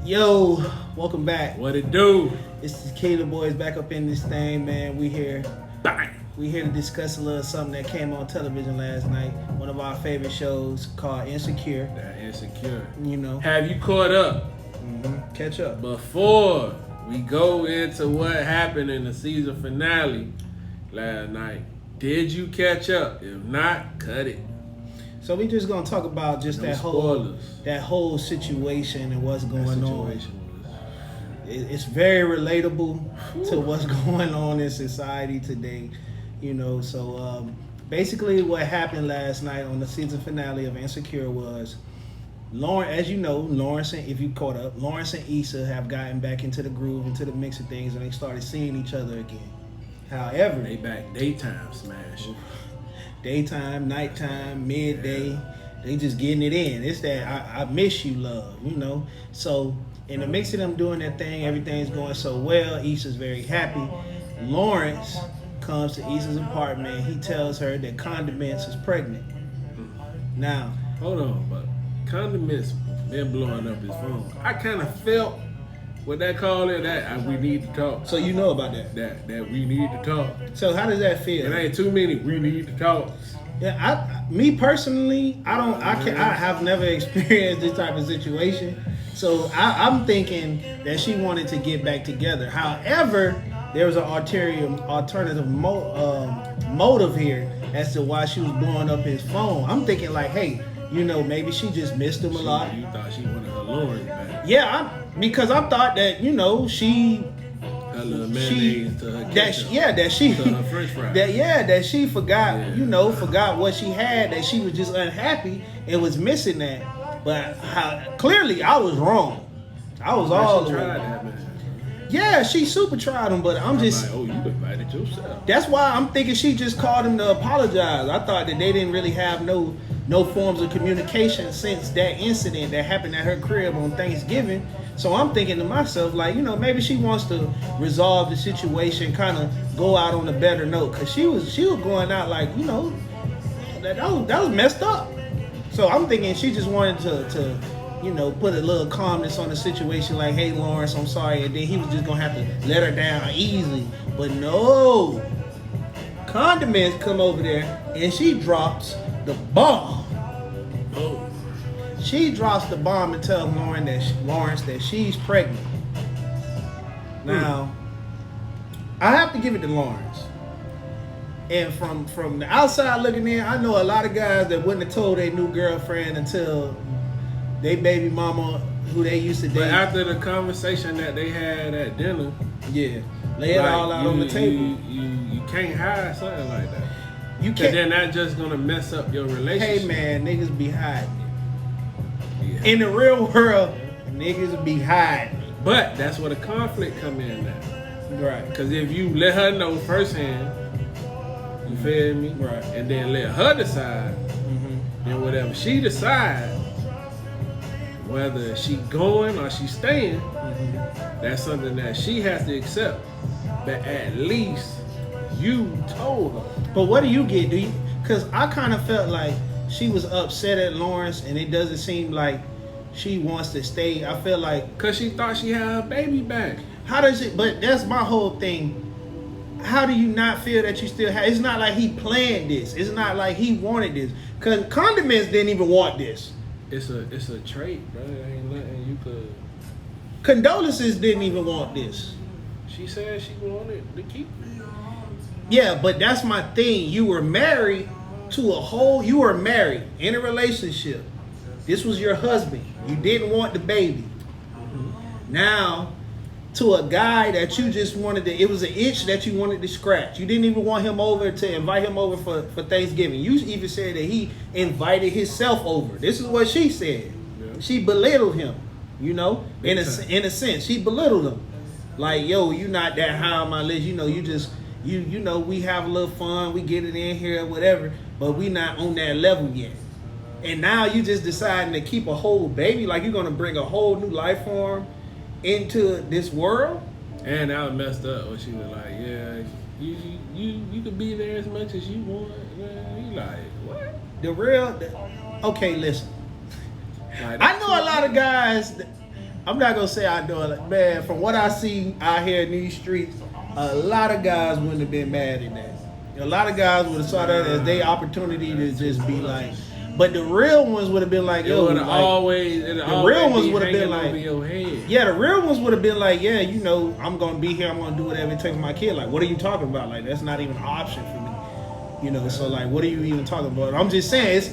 Yo, welcome back. What it do? It's the Tequila boys back up in this thing, man. We here. Bang. We here to discuss a little something that came on television last night. One of our favorite shows called Insecure. That Insecure. You know. Have you caught up? Catch up. Before we go into what happened in the season finale last night, did you catch up? If not, cut it. So we just gonna talk about just No that spoilers. whole situation and what's going on. Situation was It's very relatable to what's going on in society today, you know. So basically, what happened last night on the season finale of Insecure was Lawrence, as you know, Lawrence and if you caught up, Lawrence and Issa have gotten back into the groove, into the mix of things, and they started seeing each other again. However, they back daytime smash. daytime, nighttime, midday, they just getting it in. It's that I miss you love, you know. So in the mix of them doing their thing, everything's going so well. Issa's very happy. Lawrence comes to Issa's apartment. He tells her that Condiments is pregnant. Now, Hold on, but Condiments been blowing up his phone. I kind of felt what they call it, that we need to talk. so you know about that. That we need to talk. So how does that feel? It ain't too many. We need to talk. Yeah, me personally, I have never experienced this type of situation. So I'm thinking that she wanted to get back together. However, there was an alternative motive here as to why she was blowing up his phone. I'm thinking like, hey, you know, maybe she just missed him a lot. You thought she wanted her Lawrence back. Yeah, because I thought that, you know, she That little mayonnaise to her ketchup. that she to her French fries. that she forgot, Yeah. you know, forgot what she had, that she was just unhappy and was missing that. But clearly I was wrong. I was all She the way. tried that, man. Yeah, she super tried him, but I'm just Like, oh, you invited yourself. that's why I'm thinking she just called him to apologize. I thought that they didn't really have no forms of communication since that incident that happened at her crib on Thanksgiving. So I'm thinking to myself, like, you know, maybe she wants to resolve the situation, kind of go out on a better note, because she was going out like, you know, that was messed up. So I'm thinking she just wanted to you know, put a little calmness on the situation, like, hey, Lawrence, I'm sorry, and then he was just gonna have to let her down easily. But no, Condiments come over there and she drops the bomb. Oh, She drops the bomb and tells Lawrence that she's pregnant. Now, I have to give it to Lawrence. And from the outside looking in, I know a lot of guys that wouldn't have told their new girlfriend until they baby mama, who they used to date. but after the conversation that they had at dinner, Yeah, lay it all out on the table. You can't hide something like that. You Cause can't. then that's just gonna mess up your relationship. Hey man, niggas be hiding. Yeah. In the real world, niggas be hiding. But that's where the conflict come in now. Right. Cause if you let her know firsthand, you feel me? Right. And then let her decide, then whatever she decides, whether she going or she staying, that's something that she has to accept. But at least you told her. But what do you get? Do you? Because I kind of felt like she was upset at Lawrence, and it doesn't seem like she wants to stay. I feel like, Cause she thought she had her baby back. how does it? But that's my whole thing. How do you not feel that you still have? It's not like he planned this. It's not like he wanted this. Because Condiments didn't even want this. It's a trait, bro. It ain't nothing you could. Condolences didn't even want this. She said she wanted to keep it. Yeah, but that's my thing. You were married you were married in a relationship. This was your husband. You didn't want the baby. Now, to a guy that you just wanted to, it was an itch that you wanted to scratch. You didn't even want him over to invite him over for Thanksgiving. You even said that he invited himself over. This is what she said. Yeah. She belittled him, you know, Big in time. a sense. She belittled him. Like, yo, you not that high on my list. You know, you just, you know, we have a little fun. We get it in here, whatever. But we not on that level yet. And now you just deciding to keep a whole baby. Like, you're going to bring a whole new life form into this world. And I was messed up when she was like, yeah, you could be there as much as you want. Man, you like, what? Okay, listen. Like, I know a lot of guys I'm not gonna say I do it, man. From what I see out here in these streets, a lot of guys wouldn't have been mad at that. A lot of guys would have saw that as their opportunity to just be like. But the real ones would have been like, yo, the real ones would have been like, over your head. yeah, the real ones would have been like, yeah, you know, I'm gonna be here, I'm gonna do whatever it takes for my kid. Like, what are you talking about? Like, that's not even an option for me, you know. So like, what are you even talking about? I'm just saying, it's,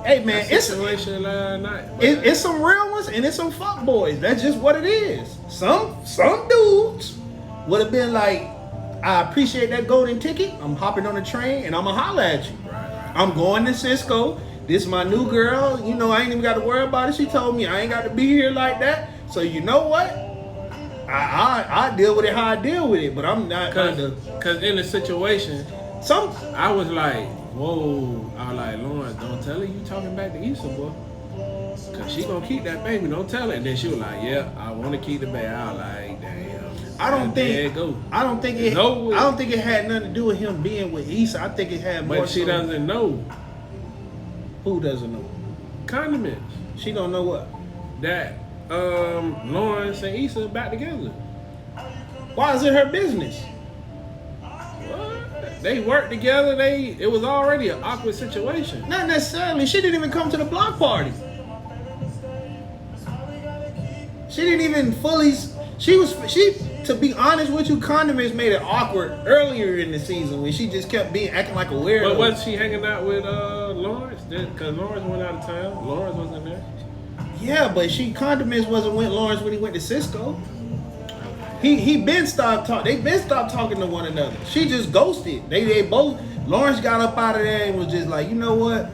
hey man, it's some real ones and it's some fuck boys. That's just what it is. Some dudes would have been like, I appreciate that golden ticket. I'm hopping on the train and I'ma holla at you. I'm going to Cisco. This is my new girl. You know, I ain't even got to worry about it. She told me I ain't got to be here like that. So you know what? I deal with it how I deal with it. But I'm not because in the situation, I was like, whoa. I was like, Lawrence, don't tell her you talking back to Issa, boy. Cause she gonna keep that baby. Don't tell her. And then she was like, yeah, I want to keep the baby. I was like, damn. I don't think it had nothing to do with him being with Issa. I think it had more. But she doesn't know. Who doesn't know? Condiments. She don't know what? That Lawrence and Issa back together. Why is it her business? What? They worked together. It was already an awkward situation. Not necessarily. She didn't even come to the block party. She didn't even fully. To be honest with you, Condiments made it awkward earlier in the season when she just kept acting like a weirdo. But wasn't she hanging out with Lawrence? Because Lawrence went out of town. Lawrence wasn't there. Yeah, but Condiments wasn't with Lawrence when he went to Cisco. He been stopped talking. They been stopped talking to one another. She just ghosted. They both. Lawrence got up out of there and was just like, you know what?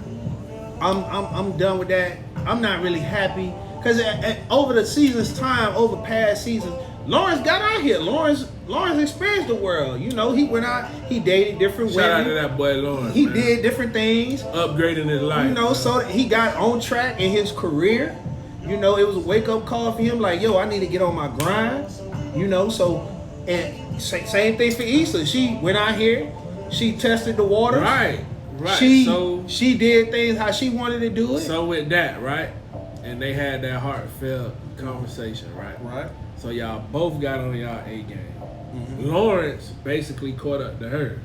I'm done with that. I'm not really happy because over the season's time, over past seasons, Lawrence got out here. Lawrence experienced the world. You know, he went out, he dated different women. Shout out to that boy Lawrence. He did different things. Upgrading his life. You know, so he got on track in his career. You know, it was a wake-up call for him, like, yo, I need to get on my grind. You know, so, and same thing for Issa. She went out here, she tested the waters. Right. She did things how she wanted to do it. So with that, right? And they had that heartfelt conversation, right? Right. So y'all both got on y'all A game. Mm-hmm. Lawrence basically caught up to her.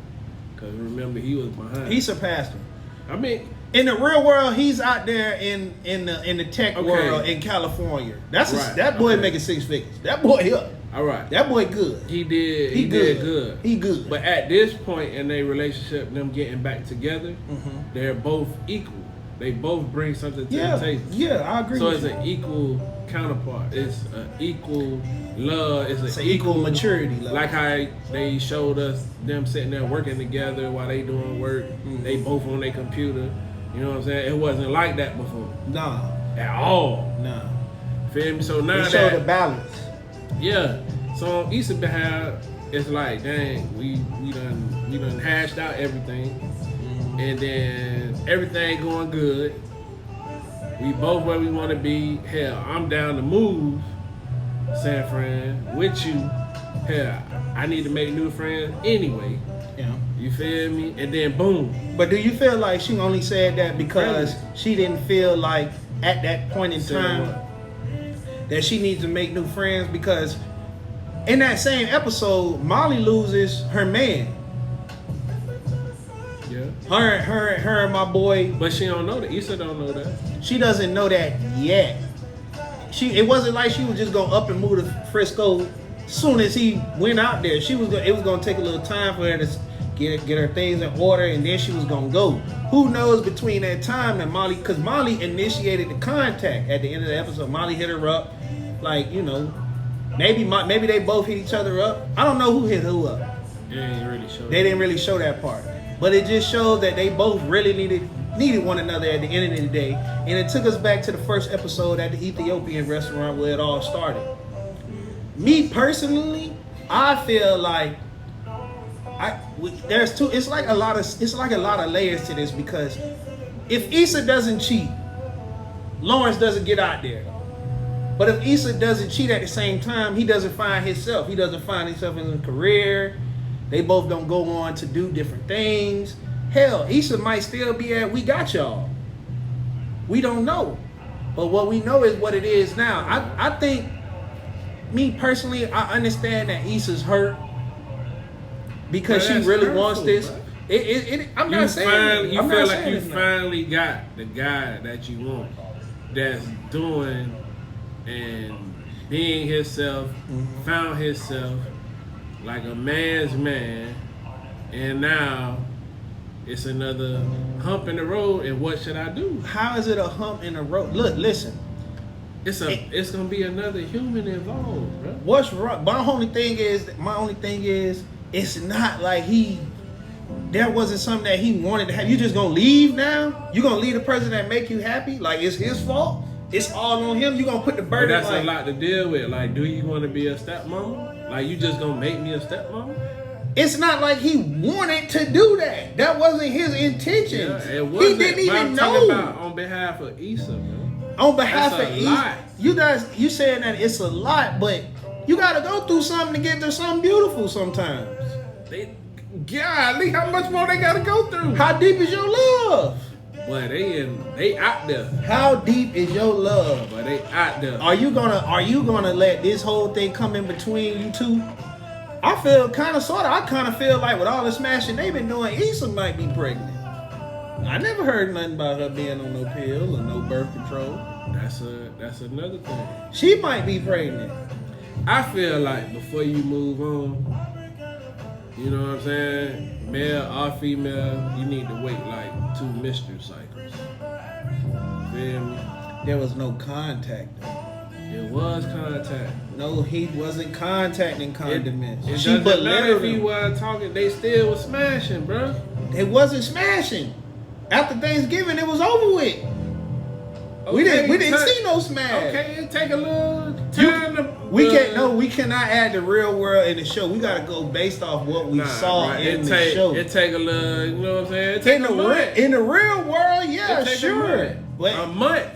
Because remember, he was behind. He surpassed her. I mean, in the real world, he's out there in the tech world in California. That boy making six figures. That boy up. All right. That boy good. He did good. He good. But at this point in their relationship, them getting back together, they're both equal. They both bring something to the table. Yeah, I agree. So it's an equal counterpart. It's an equal love. It's an equal maturity level. Like how they showed us them sitting there working together while they doing work. They both on their computer. You know what I'm saying? It wasn't like that before. Nah. At all. Nah. Feel me? So now they show the balance. Yeah. So on Issa behalf, it's like, dang, we done hashed out everything. And then everything going good. We both where we want to be. Hell, I'm down to move San Fran with you. Hell, I need to make new friends anyway. Yeah. You feel me? And then boom. But do you feel like she only said that because she didn't feel like at that point in time that she needs to make new friends? Because in that same episode, Molly loses her man. Yeah. Her and my boy. But she don't know that. Issa don't know that. She doesn't know that yet. It wasn't like she was just gonna up and move to Frisco soon as he went out there. It was gonna take a little time for her to get her things in order, and then she was gonna go. Who knows between that time that because Molly initiated the contact at the end of the episode. Molly hit her up, like, you know, maybe they both hit each other up. I don't know who hit who up. They didn't really show that part. But it just showed that they both really needed one another at the end of the day. And it took us back to the first episode at the Ethiopian restaurant where it all started. Me personally, I feel like it's like a lot of layers to this, because if Issa doesn't cheat, Lawrence doesn't get out there. But if Issa doesn't cheat at the same time, he doesn't find himself. He doesn't find himself in a career. They both don't go on to do different things. Hell, Issa might still be at We Got Y'all. We don't know. But what we know is what it is now. I think me personally, I understand that Issa's hurt because Bro, she really hurtful, wants this. bro. I'm not saying You I'm feel not like saying you it's not. finally got the guy that you want, that's doing and being himself, found himself like a man's man, and now it's another hump in the road. And what should I do? How is it a hump in the road? Look, listen. It's gonna be another human involved, bro. What's wrong? My only thing is, it's not like there wasn't something that he wanted to have. You just gonna leave now? You gonna leave the person that make you happy? Like it's his fault? It's all on him? You gonna put the But burden? that's like, a lot to deal with. Like, do you want to be a stepmama? Like, you just gonna make me a stepmama? It's not like he wanted to do that. That wasn't his intentions. Yeah, it wasn't. He didn't But I'm even talking know. about on behalf of Issa, man. On behalf That's of a lot. you guys, you saying that it's a lot, but you gotta go through something to get to something beautiful sometimes. Golly, how much more they gotta go through? How deep is your love? Boy, they out there. How deep is your love? Boy, they out there. Are you gonna let this whole thing come in between you two? I feel kind of feel like with all the smashing they've been doing, Issa might be pregnant. I never heard nothing about her being on no pill or no birth control. That's another thing. She might be pregnant. I feel like before you move on, you know what I'm saying? Male or female, you need to wait like 2 menstrual cycles. Feel me? There was no contact. It was contact. No, he wasn't contacting condiments. It She doesn't matter belittled if he him. wasn't talking, they still was smashing, bro. It wasn't smashing. After Thanksgiving, it was over with. We didn't see no smash. Okay, it take a little time to. We cannot add the real world in the show. We gotta go based off what we saw right. in the show. It take a little, you know what I'm saying? It take a month. In the real world, yeah, It take sure. a But month.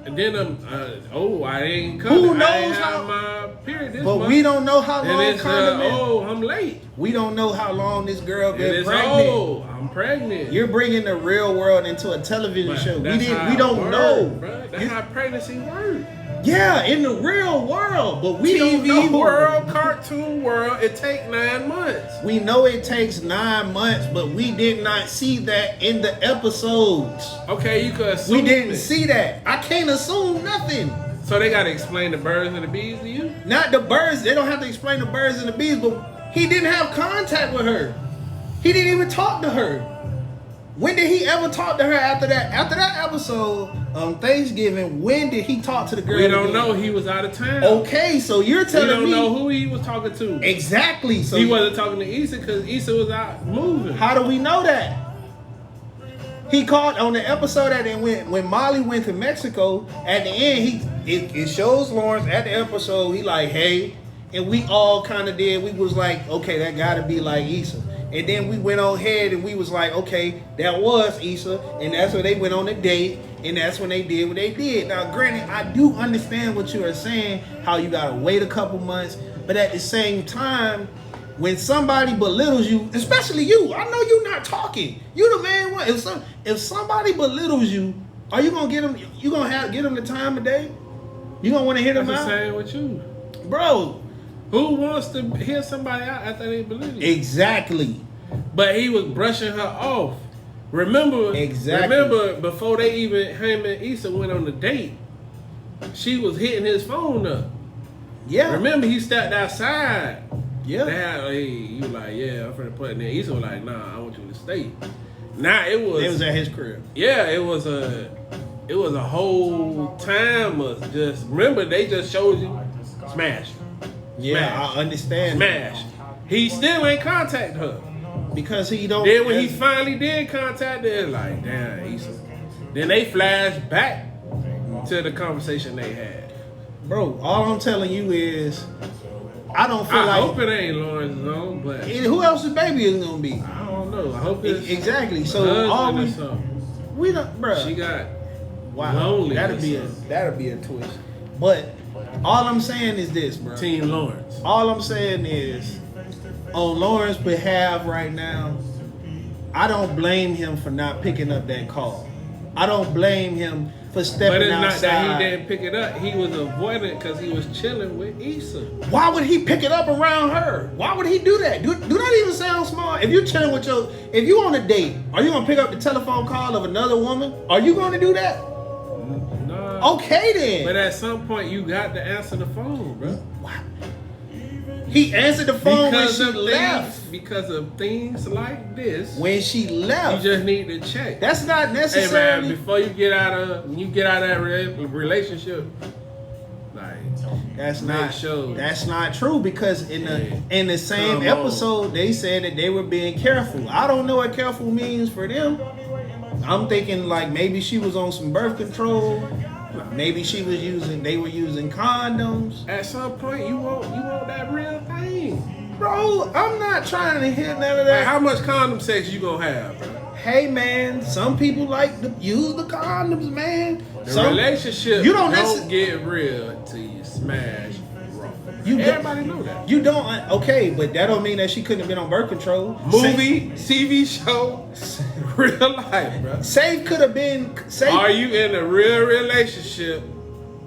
And then I ain't Who coming. I knows ain't how- have my period this but month. we don't know how And long it's condiment. I'm late. We don't know how long this girl And been it's pregnant. I'm pregnant. You're bringing the real world into a television But show. We that's how we it don't work, know. Bruh. That's how pregnancy works. Yeah, in the real world, but we don't TV know. world, cartoon world, it take 9 months. We know it takes 9 months, but we did not see that in the episodes. Okay, you could assume We didn't it. see that. I can't assume nothing. So they gotta explain the birds and the bees to you? Not the birds. They don't have to explain the birds and the bees, but he didn't have contact with her. He didn't even talk to her. When did he ever talk to her after that? After that episode on Thanksgiving, when did he talk to the girl? We don't again? know. He was out of town. Okay, so you're We telling don't me know who he was talking to. exactly. So He wasn't talking to Issa because Issa was out moving. how do we know that? He called on the episode that when Molly went to Mexico. At the end, it shows Lawrence at the episode. He like, hey, and we all kind of did. We was like, okay, that got to be like Issa. And then we went on ahead and we was like, okay, that was Issa, and that's when they went on a date, and that's when they did what they did. Now, granted, I do understand what you are saying, how you gotta wait a couple months, but at the same time, when somebody belittles you, especially you, I know you're not talking. You the man. If somebody belittles you, are you gonna get them? You gonna get them the time of day? You gonna want to hear them That's the out, same with you. bro? Who wants to hear somebody out after they believe you? Exactly. But he was brushing her off. Remember before they even him and Issa went on the date, she was hitting his phone up. Yeah. Remember he stepped outside. Yeah. You like, yeah, I'm finna put it in. Issa was like, nah, I want you to stay. Now it was at his crib. Yeah, it was a whole time of just remember they just showed you smash. Yeah, Smash. I understand. Smash. He still ain't contact her. Because he don't. Then when he finally did contact her, it's like, damn, Issa. Then they flashed back to the conversation they had. Bro, all I'm telling you is, I don't feel I like. hope it ain't Lawrence's own, but Who else's baby is gonna be? I don't know. I hope it's Exactly. So husband all or we something. we don't, bro. She got wow. lonely. That'd be a twist. But all I'm saying is this, bro. Team Lawrence. All I'm saying is, on Lawrence's behalf right now, I don't blame him for not picking up that call. I don't blame him. for stepping But it's not outside. that he didn't pick it up. He was avoiding because he was chilling with Issa. Why would he pick it up around her? Why would he do that? Do that even sound smart? If you're chilling with if you on a date, are you gonna pick up the telephone call of another woman? Are you gonna do that? No. Okay then. But at some point, you got to answer the phone, bro. What? He answered the phone when she left. Because of things like this. When she left. You just need to check. That's not Hey necessarily. man, before you get out of that relationship, like That's make not sure. That's not true because in the same Come on. episode they said that they were being careful. I don't know what careful means for them. I'm thinking like maybe she was on some birth control. Maybe they were using condoms. At some point, you want that real thing. Bro, I'm not trying to hear none of Like, that. how much condom sex you gonna have, bro? Hey man, some people like to use the condoms, man. The relationship you don't don't get real till you smash raw. You Everybody know that. You don't okay, but that don't mean that she couldn't have been on birth control. Movie, TV show, real life, bro. Safe could have been safe. Are you in a real relationship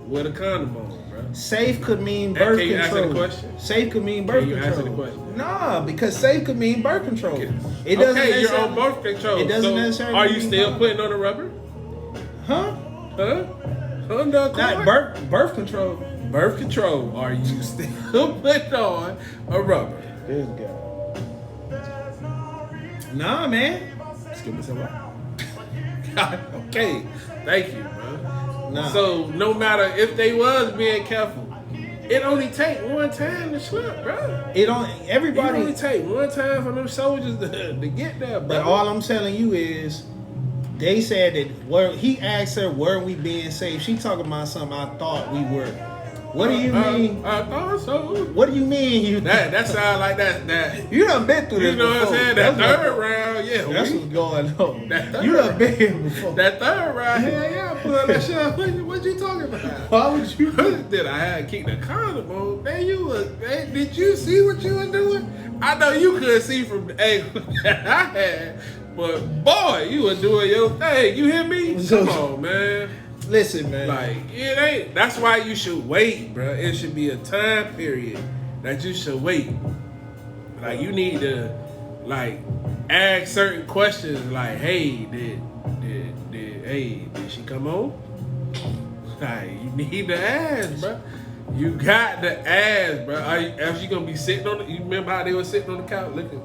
with a condom on, bro? Safe could mean birth Can you control. answer the question? Safe could mean birth Can you control. answer the question? Nah, because safe could mean birth control. Okay. It doesn't Okay, you're necessarily- on birth control. It doesn't so necessarily are you mean still condom. putting on the rubber? Huh? Huh? Under Not birth control. Birth control. Are you still putting on a rubber? This guy. Nah, man. Excuse me, say what? Okay, thank you, bro. Nah. So no matter if they was being careful, it only take one time to slip, bro. It don't. It Everybody. only take one time for them soldiers to get there, bro. But all I'm telling you is, they said that he asked her, "Were we being safe?" She talking about something. I thought we were. What do you mean? I thought so. What do you mean? You That sound like that. you done been through this You know what I'm before. saying? That That's third round, yeah. That's what's going on. That third You done been here before. That third round, hell yeah, I pulled that shit up. What you talking about? Why would you? Did I had to keep the condom on? Man, did you see what you were doing? I know you couldn't see from the angle that I had, but boy, you were doing your thing. You hear me? Come on, man. Listen, man. Like, it ain't. That's why you should wait, bro. It should be a time period that you should wait. Like, you need to, like, ask certain questions. Like, hey, did she come on? Like, you need to ask, bro. You got to ask, bro. Are you gonna be sitting on you remember how they were sitting on the couch looking?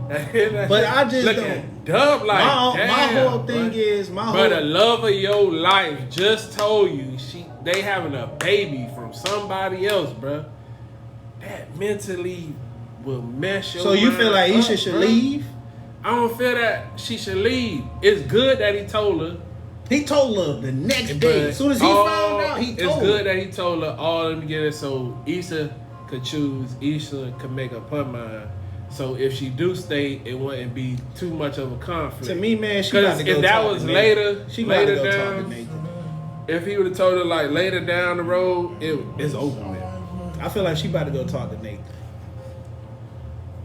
But I just looking dumb like my whole thing bro. is But the love of your life just told you they having a baby from somebody else, bro. That mentally will mess your So you mind feel like up, Isha should bro. leave? I don't feel that she should leave. It's good that he told her. He told her the next day. As soon as he found out, he told It's her. good that he told her all of them together so Issa could choose. Issa could make up her mind. So if she do stay, it wouldn't be too much of a conflict. To me, man, she about Because to go if that talk was to Nathan. later, She about to later go talk to down, Nathan. if he would have told her like later down the road, it's over with. I feel like she about to go talk to Nathan.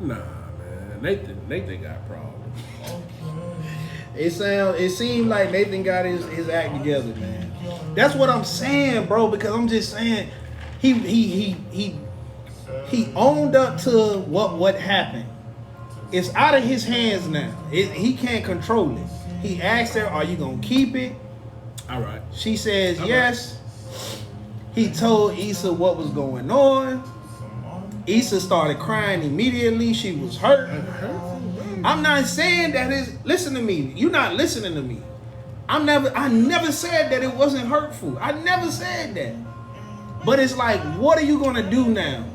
Nah, man, Nathan got problems. It seemed like Nathan got his act together, man. That's what I'm saying, bro. Because I'm just saying, he owned up to what happened. It's out of his hands now. He can't control it. He asked her, "Are you gonna keep it?" All right. She says All yes. He told Issa what was going on. Issa started crying immediately. She was hurt. I'm not saying that is. Listen to me. You're not listening to me. I never said that it wasn't hurtful. I never said that. But it's like, what are you gonna do now?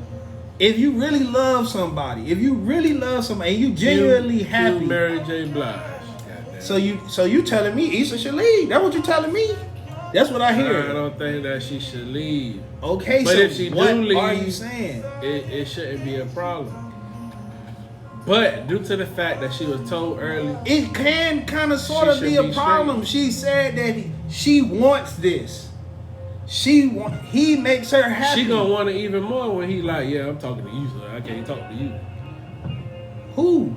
If you really love somebody, and you genuinely happy, Mary J. Blige. so you telling me Issa should leave? That's what you telling me? That's what I hear. I don't think that she should leave. Okay, But so if she do what leave, are you saying? It shouldn't be a problem. But due to the fact that she was told early, It can kind of sort of She be should a be problem. She said that she wants this. He makes her happy. she gonna want it even more when he like, yeah, I'm talking to you, so I can't talk to you. Who?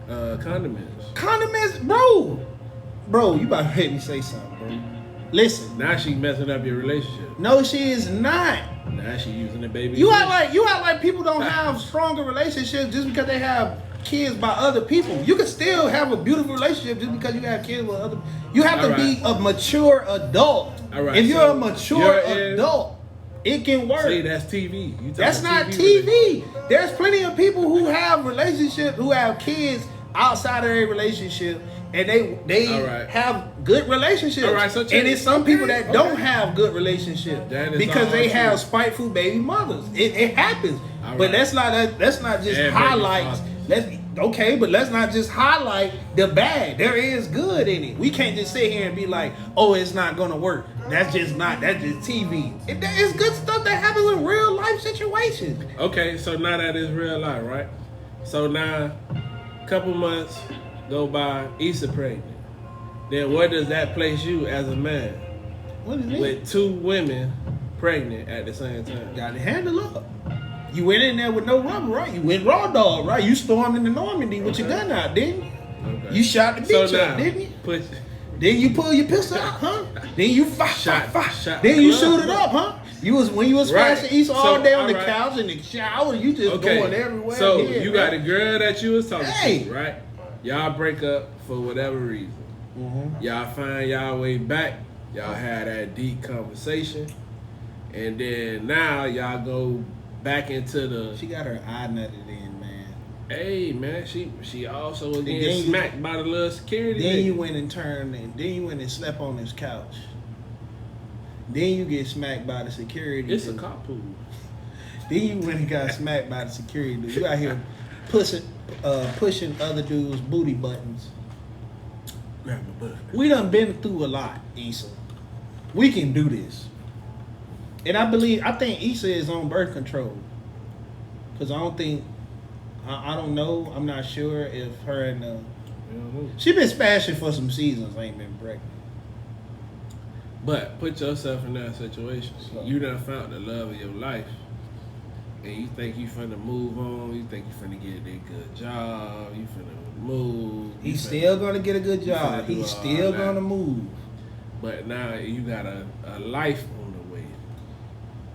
Condiments. Condiments, bro. You about to make me say something, bro. Listen. Now she messing up your relationship. No, she is not. Now she using the baby. You act like people don't have stronger relationships just because they have kids by other people. You can still have a beautiful relationship just because you have kids with other. You have to be a mature adult. All right. If you're a mature adult, it can work. See, that's TV. That's not TV. There's plenty of people who have relationships, who have kids outside of their relationship, and they have good relationships. All right, so and it's some people that don't have good relationships because they have spiteful baby mothers. It happens. But let's not just highlight. But let's not just highlight the bad. There is good in it. We can't just sit here and be like, oh, it's not gonna work. That's just TV. It's good stuff that happens in real life situations. Okay, so now that is real life, right? So now, a couple months go by, Issa pregnant. Then where does that place you as a man? What is it? With 2 women pregnant at the same time. Got to handle up. You went in there with no rubber, right? You went raw dog, right? You stormed into Normandy with your gun out, didn't you? Okay. You shot the bitch up, didn't you? Then you pull your pistol out, huh? Then you shot. Then you shoot it up, huh? When you was smashing Issa all day on the couch in the shower, you just going everywhere. So you got a girl that you was talking to, right? Y'all break up for whatever reason. Mm-hmm. Y'all find y'all way back. Y'all had that deep conversation, and then now y'all go back into the. She got her eye nutted in, man. Hey, man, she also was getting smacked by the little security. Then you went and slept on his couch. Then you get smacked by the security. It's a cop pool. Then you went and got smacked by the security dude. You out here pushing other dudes' booty buttons. We done been through a lot, Issa. We can do this. And I think Issa is on birth control. Because I don't know, I'm not sure if her and she been smashing for some seasons, ain't been pregnant. But put yourself in that situation. You done found the love of your life. And you think you finna move on, you think you finna get a good job, you finna move. He's still gonna get a good job. He's still gonna move. But now you got a life on the way.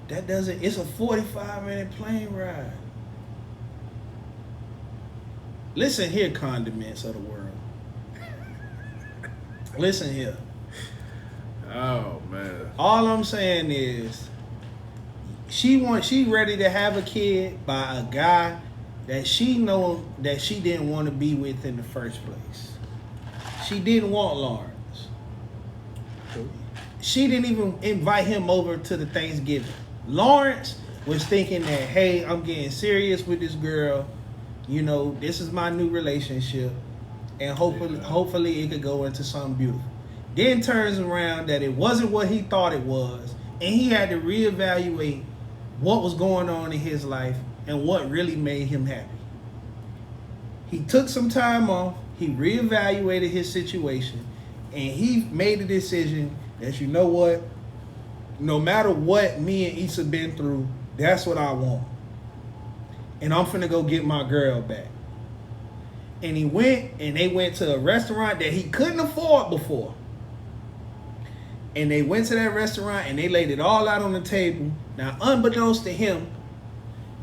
It's a 45-minute plane ride. Listen here, condiments of the world. Listen here. Oh, man. All I'm saying is she ready to have a kid by a guy that she know that she didn't want to be with in the first place. She didn't want Lawrence. She didn't even invite him over to the Thanksgiving. Lawrence was thinking that, hey, I'm getting serious with this girl. You know, this is my new relationship. And hopefully it could go into something beautiful. Then turns around that it wasn't what he thought it was. And he had to reevaluate what was going on in his life and what really made him happy. He took some time off. He reevaluated his situation. And he made a decision that, you know what? No matter what me and Issa been through, that's what I want. And I'm finna go get my girl back. And they went to a restaurant that he couldn't afford before. And they went to that restaurant and they laid it all out on the table. Now, unbeknownst to him,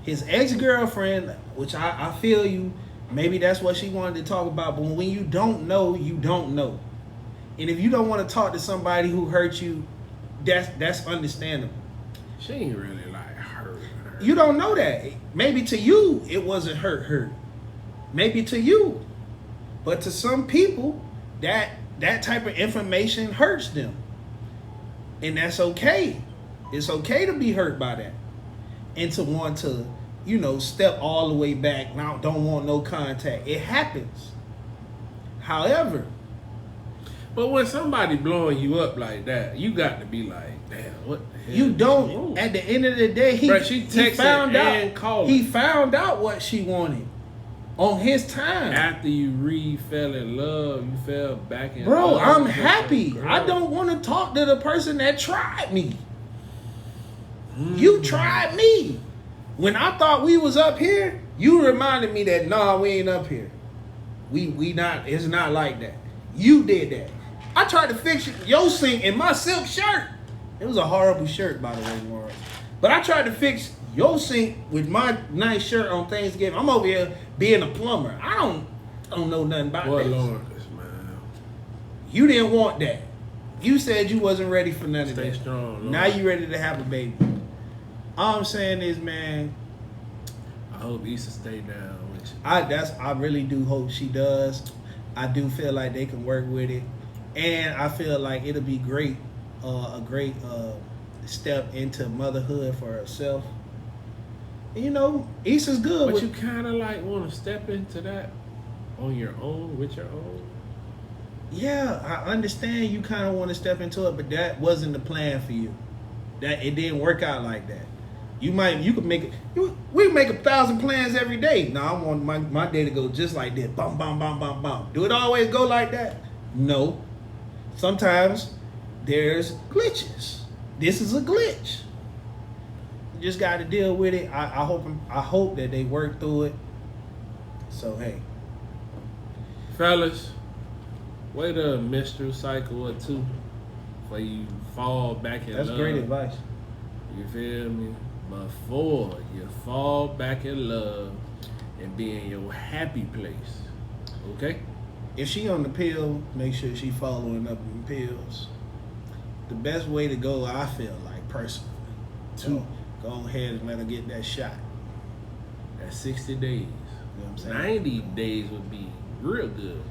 his ex-girlfriend, which I feel you, maybe that's what she wanted to talk about, but when you don't know, you don't know. And if you don't want to talk to somebody who hurt you, that's understandable. She ain't really like hurt. You don't know that. Maybe to you, it wasn't hurt. Maybe to you. But to some people, that type of information hurts them. And that's okay. It's okay to be hurt by that. And to want to, step all the way back, now don't want no contact. It happens. However, but when somebody blowing you up like that, you got to be like, damn, what the hell? You don't. At the end of the day, he found out what she wanted on his time. After you fell in love, you fell back in love. Bro, I'm happy. Girl. I don't want to talk to the person that tried me. You tried me. When I thought we was up here, you reminded me that, nah, we ain't up here. We not, it's not like that. You did that. I tried to fix your sink in my silk shirt. It was a horrible shirt, by the way, Laura. But I tried to fix your sink with my nice shirt on Thanksgiving. I'm over here being a plumber. I don't know nothing about Boy, this. Lord, man. You didn't want that. You said you wasn't ready for none of Stay that. strong, Lord. Now you ready to have a baby. All I'm saying is, man, I hope Issa stay down with you. I really do hope she does. I do feel like they can work with it, and I feel like it'll be great, a great step into motherhood for herself. And, you know, Issa's good. But with, you kind of like want to step into that on your own, with your own. yeah, I understand you kind of want to step into it, but that wasn't the plan for you. That it didn't work out like that. You could make it. We make 1,000 plans every day. Now I want my day to go just like this. Bum, bum, bum, bum, bum. Do it always go like that? No. Sometimes there's glitches. This is a glitch. You just got to deal with it. I hope that they work through it. So hey, Fellas, wait a menstrual cycle or two before you fall back in love. that's great advice. You feel me? Before you fall back in love and be in your happy place. Okay? If she on the pill, make sure she following up on the pills. The best way to go, I feel like, personally, to go ahead and let her get that shot. That's 60 days. You know what I'm saying? 90 days would be real good.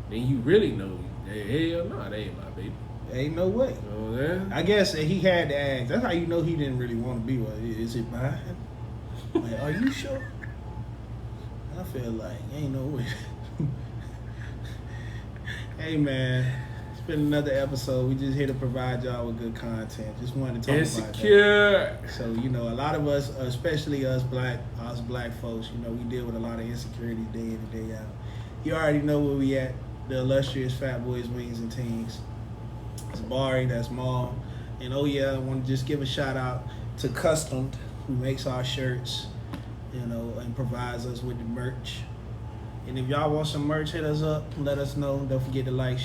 Then you really know, hell no, that ain't my baby. Ain't no way. You know what I'm saying? I guess he had to ask. That's how you know he didn't really want to be with her. Is it mine? Like, are you sure? I feel like ain't no way. Hey man, it's been another episode. We just here to provide y'all with good content. Just wanted to talk about Insecure. that. So, you know, a lot of us, especially us black folks, you know, we deal with a lot of insecurity day in and day out. You already know where we at. The illustrious Fat Boys, Wings, and Teens. It's Barry, that's Maul. And oh yeah, I want to just give a shout out to Customed, who makes our shirts, you know, and provides us with the merch. And if y'all want some merch, hit us up, let us know. Don't forget to like,